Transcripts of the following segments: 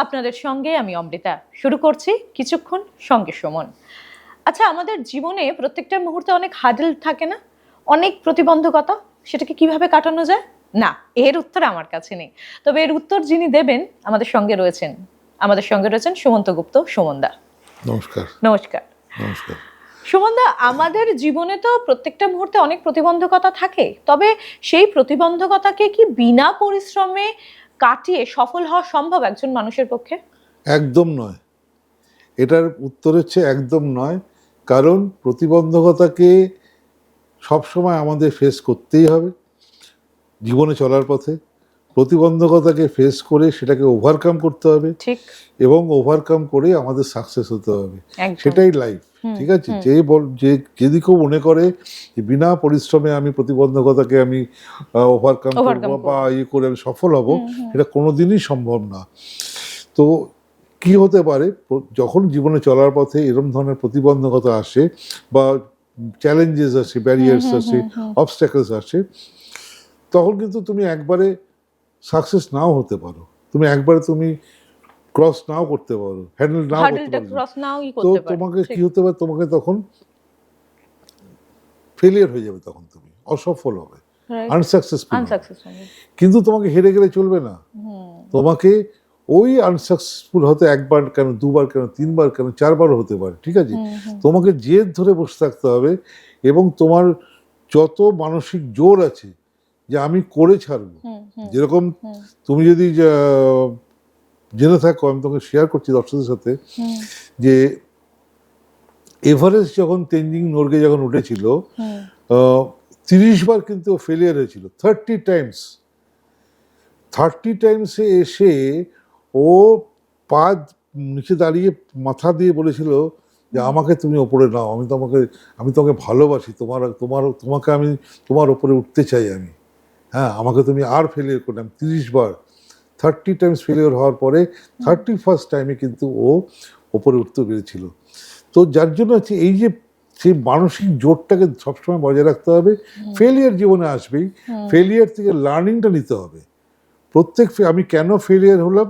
আপনাদের সঙ্গে আমি অমৃতা। শুরু করছি কিছুক্ষণ সঙ্গে সুমন। আচ্ছা, আমাদের জীবনে প্রত্যেকটা মুহূর্তে অনেক হার্ডেল থাকে না, অনেক প্রতিবন্ধকতা, সেটাকে কিভাবে কাটানো যায়? না, এর উত্তর আমার কাছে নেই। তবে এর উত্তর যিনি দেবেন আমাদের সঙ্গে রয়েছেন সুমন্ত গুপ্ত। সুমনদা, নমস্কার। নমস্কার। নমস্কার। সুমনদা, আমাদের জীবনে তো প্রত্যেকটা মুহূর্তে অনেক প্রতিবন্ধকতা থাকে, তবে সেই প্রতিবন্ধকতাকে কি বিনা পরিশ্রমে কাটিয়ে সফল হওয়া সম্ভব একজন মানুষের পক্ষে? একদম নয়, এটার উত্তর হচ্ছে একদম নয়। কারণ প্রতিবন্ধকতাকে সবসময় আমাদের ফেস করতেই হবে জীবনে চলার পথে। প্রতিবন্ধকতাকে ফেস করে সেটাকে ওভারকাম করতে হবে, ঠিক। এবং ওভারকাম করে আমাদের সাকসেস হতে হবে। একদম। সেটাই লাইফ। ঠিক আছে, যদি কেউ মনে করে যে বিনা পরিশ্রমে আমি প্রতিবন্ধকতাকে আমি ওভারকাম করবো বা করে আমি সফল হব, সেটা কোনোদিনই সম্ভব না। তো কি হতে পারে, যখন জীবনে চলার পথে এরকম ধরনের প্রতিবন্ধকতা আসে বা চ্যালেঞ্জেস আসে, ব্যারিয়ার্স আসে, অবস্ট্যাকলস আসে, তখন কিন্তু তুমি একবারে সাকসেস নাও হতে পারো, তুমি ক্রস নাও করতে পারো, হ্যান্ডেল নাও করতে পারো। তো তোমাকে কি হতে পারে, তোমাকে তখন ফেলিয়ার হয়ে যাবে, তখন তুমি অসফল হবে, আনসাকসেসফুল। কিন্তু তোমাকে হেরে গেলে চলবে না। তোমাকে ওই আনসাকসেসফুল হতে একবার কেন, দুবার কেন, তিনবার কেন, চারবারও হতে পারে। ঠিক আছে, তোমাকে জেদ ধরে বসে থাকতে হবে, এবং তোমার যত মানসিক জোর আছে যে আমি করে ছাড়বো। যেরকম তুমি যদি জেনে থাকো, আমি তোমাকে শেয়ার করছি দর্শকদের সাথে, যে এভারেস্ট যখন তেনজিং নোরগে যখন উঠেছিল, 30 বার কিন্তু ফেলিয়ার হয়েছিল, 30 টাইমসে এসে ও পা নিচে দাঁড়িয়ে মাথা দিয়ে বলেছিল যে আমাকে তুমি ওপরে নাও, আমি তোমাকে ভালোবাসি, তোমাকে আমি তোমার ওপরে উঠতে চাই আমি, হ্যাঁ, আমাকে তুমি আর ফেলিয়ার করলাম 30 বার। 30 টাইমস ফেলিয়ার হওয়ার পরে 31st টাইমে কিন্তু ও ওপরে উঠতে পেরেছিল। তো যার জন্য হচ্ছে এই যে সেই মানসিক জোরটাকে সবসময় বজায় রাখতে হবে। ফেলিয়ার জীবনে আসবেই, ফেলিয়ার থেকে লার্নিংটা নিতে হবে। আমি কেন ফেলিয়ার হলাম,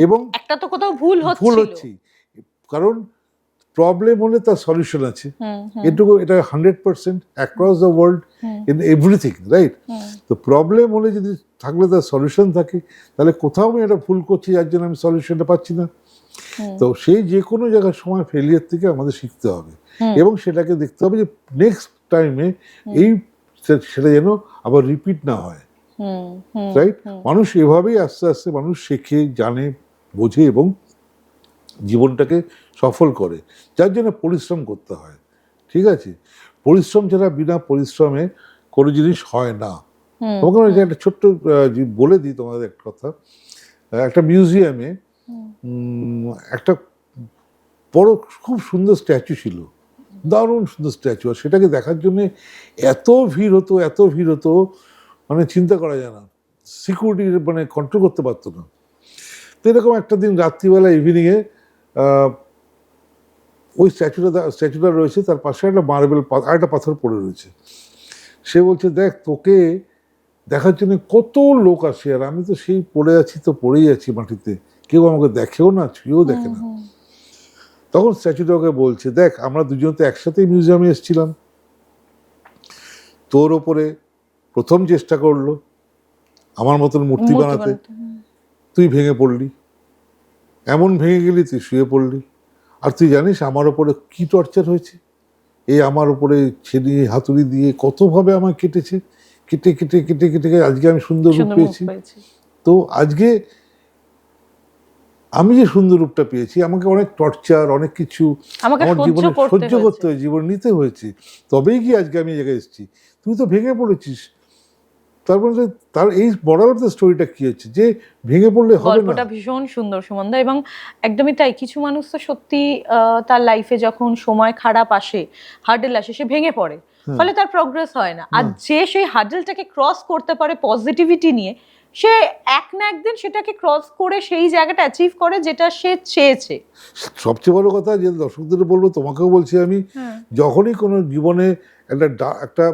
এবং একটা তো কোথাও ভুল হচ্ছে, কারণ প্রবলেম হলে তার সলিউশন আছে। এটা 100% across the world, in everything, right? তো প্রবলেম হলে যদি থাকলে তার সলিউশন থাকে, তাহলে কোথাও আমি এটা ভুল করছি যার জন্য আমি সলিউশনটা পাচ্ছি না। তো সেই যে কোনো জায়গার সময় ফেলিয়ার থেকে আমাদের শিখতে হবে, এবং সেটাকে দেখতে হবে যে নেক্সট টাইমে সেটা যেন আবার রিপিট না হয়, রাইট? মানুষ এভাবেই আস্তে আস্তে মানুষ শেখে, জানে, বোঝে এবং জীবনটাকে সফল করে, যার জন্য পরিশ্রম করতে হয়। ঠিক আছে, পরিশ্রম ছাড়া, বিনা পরিশ্রমে কোনো জিনিস হয় না। তোমাকে আমি একটা ছোট্ট বলে দিই তোমাদের একটা কথা। একটা মিউজিয়ামে একটা বড় খুব সুন্দর স্ট্যাচু ছিল, দারুণ সুন্দর স্ট্যাচু, আর সেটাকে দেখার জন্য এত ভিড় হতো, মানে চিন্তা করা যায় না, সিকিউরিটি মানে কন্ট্রোল করতে পারতো না। তো এরকম একটা দিন রাত্রিবেলা ইভিনিংয়ে ওই স্ট্যাচুটা রয়েছে, তার পাশে একটা একটা পাথর পড়ে রয়েছে। সে বলছে, দেখ, তোকে দেখার জন্য কত লোক আসে, আর আমি তো সেই পড়েই আছি মাটিতে, কেউ আমাকে দেখেও না, ছুঁয়েও দেখে না। তখন স্ট্যাচুটা ওকে বলছে, দেখ, আমরা দুজন তো একসাথেই মিউজিয়ামে এসেছিলাম, তোর ওপরে প্রথম চেষ্টা করলো আমার মতন মূর্তি বানাতে, তুই ভেঙে পড়লি, এমন ভেঙে গেলি তুই শুয়ে পড়লি, আর তুই জানিস আমার ওপরে কি টর্চার হয়েছে, আমার ওপরে ছেড়ে হাতুড়ি দিয়ে কতভাবে আমার কেটেছে, কেটে আজকে আমি সুন্দর রূপ পেয়েছি। তো আজকে আমি যে সুন্দর রূপটা পেয়েছি, আমাকে অনেক টর্চার, অনেক কিছু আমার জীবনে সহ্য করতে হয়েছে, জীবন নিতে হয়েছে, তবেই কি আজকে আমি এই জায়গায় এসেছি। তুই তো ভেঙে পড়েছিস। তার এই মোরাল অফ দ্য স্টোরিটা কি হচ্ছে, যে ভেঙে পড়লে হবে না। গল্পটা ভীষণ সুন্দর সুমনদা, এবং একদমই তাই। কিছু মানুষ তো সত্যি তার লাইফে যখন সময় খারাপ আসে, হার্ডেল আসে, সে ভেঙে পড়ে, ফলে তার প্রোগ্রেস হয় না। আর যে সেই হার্ডেলটাকে ক্রস করতে পারে পজিটিভিটি নিয়ে, সে এক না একদিন সেটাকে ক্রস করে সেই জায়গাটা অ্যাচিভ করে যেটা সে চেয়েছে। সবচেয়ে বড় কথা যে দর্শকদের বলবো, তোমাকেও বলছি আমি, যখনই কোনো জীবনে একটা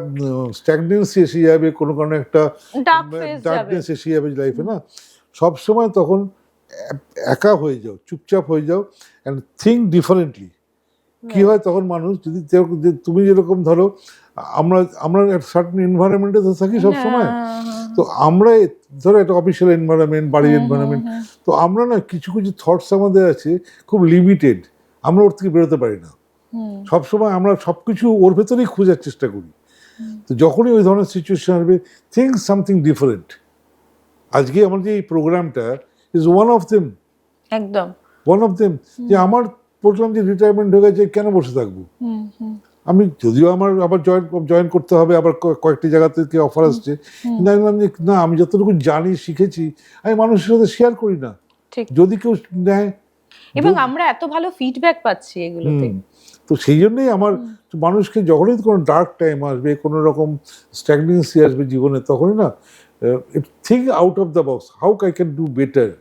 স্ট্যাগনেন্সি এসে যাবে, কোনো কারণে একটা ডার্কনেস এসে যাবে লাইফে, না, সবসময় তখন একা হয়ে যাও, চুপচাপ হয়ে যাও অ্যান্ড থিঙ্ক ডিফারেন্টলি। কি হয় তখন মানুষ যদি তুমি যেরকম ধরো আমরা আমরা সার্টেন এনভায়রনমেন্টে তো থাকি সবসময়, তো আমরা ধরো একটা অফিসিয়াল এনভায়রনমেন্ট, বাড়ির এনভায়রনমেন্ট, তো আমরা না কিছু কিছু থটস আমাদের আছে খুব লিমিটেড, আমরা ওর থেকে বেরোতে পারি না। সবসময় আমরা সবকিছু ওর ভেতরেই খোঁজার চেষ্টা করি। তো যখনই ওই ধরনের সিচুয়েশন আসবে, থিঙ্ক সামথিং ডিফারেন্ট। আজকে আমার যে এই প্রোগ্রামটা ইজ ওয়ান অফ দেম, একদম ওয়ান অফ দেম। যে আমার বললাম যে রিটায়ারমেন্ট হয়ে গেছে, কেন বসে থাকবো? আমি যদিও আমার আবার জয়েন করতে হবে, আবার কয়েকটি জায়গা থেকে অফার আসছে, কিন্তু আমি বললাম যে না, আমি যতটুকু জানি শিখেছি আমি মানুষের সাথে শেয়ার করি না, ঠিক। যদি কেউ নেয়। এবং আমরা এত ভালো ফিডব্যাক পাচ্ছি এগুলোতে। তো সেই জন্যই আমার মানুষকে যখনই কোনো ডার্ক টাইম আসবে, কোনো রকম স্ট্যাগনেন্সি আসবে জীবনে, তখনই না think out of the box, how I can do better.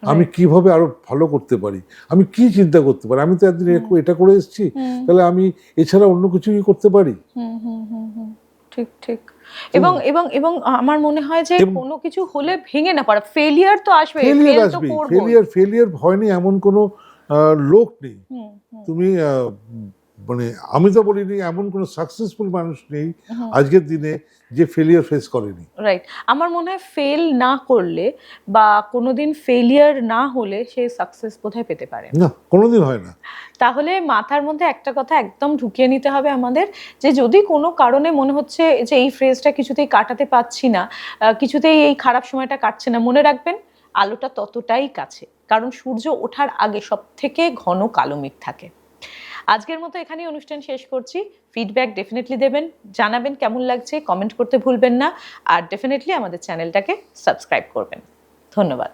আমি কিভাবে আরো ভালো করতে পারি, আমি কি চিন্তা করতে পারি, আমি তো একদিন এটা করে এসেছি, তাহলে আমি এছাড়া অন্য কিছু কি করতে পারি। ঠিক ঠিক। এবং এবং এবং আমার মনে হয় যে কোনো কিছু হলে ভেঙে না পড়া, ফেলিয়ার তো আসবে, ফেলিয়ার হয়নি এমন কোনো লোক নেই। তুমি মানে আমি তো বলিনি এমন কোনো সাকসেসফুল মানুষ নেই আজকের দিনে যে ফেলিয়ার ফেস করেনি। রাইট। আমার মনে হয় ফেল না করলে বা কোনোদিন ফেলিয়ার না হলে সে সাকসেস বোধহয় পেতে পারে না, কোনোদিন হয় না। তাহলে মাথার মধ্যে একটা কথা একদম ঢুকিয়ে নিতে হবে আমাদের, যে যদি কোনো কারণে মনে হচ্ছে যে এই ফ্রেজটা কিছুতেই কাটাতে পারছি না, কিছুতেই এই খারাপ সময়টা কাটছে না, মনে রাখবেন আলোটা ততটাই কাছে, কারণ সূর্য ওঠার আগে সব থেকে ঘন কালো মেঘ থাকে। আজকের মতো এখানেই অনুষ্ঠান শেষ করছি। ফিডব্যাক ডেফিনেটলি দেবেন, জানাবেন কেমন লাগছে, কমেন্ট করতে ভুলবেন না, আর ডেফিনেটলি আমাদের চ্যানেলটাকে সাবস্ক্রাইব করবেন। ধন্যবাদ।